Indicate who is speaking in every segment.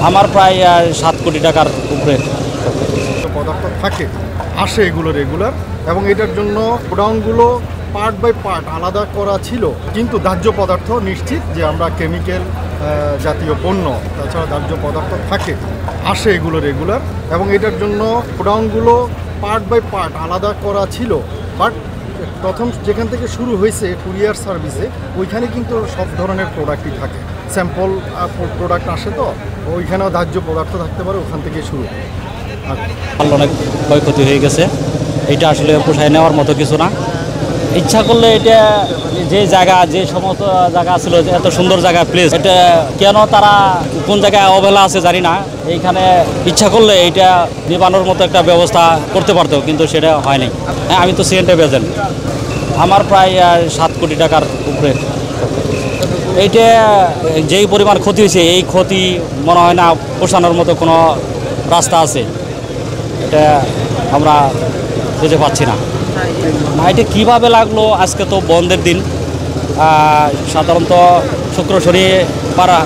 Speaker 1: আমার প্রায় 7 কোটি টাকার উপরে
Speaker 2: পদার্থ থাকে আসে এগুলো রেগুলার, এবং এটার জন্য গোডাউনগুলো পার্ট বাই পার্ট আলাদা করা ছিল। কিন্তু দাহ্য পদার্থ নিশ্চিত যে আমরা কেমিক্যাল জাতীয় পণ্য, তাছাড়া দাহ্য পদার্থ থাকে আসে এগুলো রেগুলার, এবং এটার জন্য গোডাউনগুলো পার্ট বাই পার্ট আলাদা করা ছিল। বাট প্রথম যেখান থেকে শুরু হয়েছে কুরিয়ার সার্ভিসে, ওইখানে কিন্তু সব ধরনের প্রোডাক্টই থাকে। স্যাম্পল প্রোডাক্ট আসে, তো ওইখানেও দাহ্য পদার্থ থাকতে পারে, ওখান থেকে শুরু।
Speaker 1: অনেক ক্ষয়ক্ষতি হয়ে গেছে। এটা আসলে পোষায় নেওয়ার মতো কিছু না। ইচ্ছা করলে এটা যে জায়গা, যে সমস্ত জায়গা ছিল, এত সুন্দর জায়গা প্লেস, এটা কেন তারা কোন জায়গায় অবহেলা আছে জানি না। এইখানে ইচ্ছা করলে এটা নিবানোর মতো একটা ব্যবস্থা করতে পারতো, কিন্তু সেটা হয়নি। হ্যাঁ, আমি তো সিএনটেপ এজেন্ট। আমার প্রায় 7 কোটি টাকার উপরে। এইটা যেই পরিমাণ ক্ষতি হয়েছে, এই ক্ষতি মনে হয় না পোষানোর মতো কোনো রাস্তা আছে। এটা আমরা খুঁজে পাচ্ছি না। এটা কীভাবে লাগলো? আজকে তো বন্ধের দিন, সাধারণত শুক্র শনি পাড়া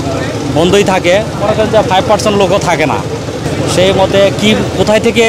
Speaker 1: বন্ধই থাকে, মনে করেন যে 5% লোকও থাকে না। সেই মতে কি কোথায় থেকে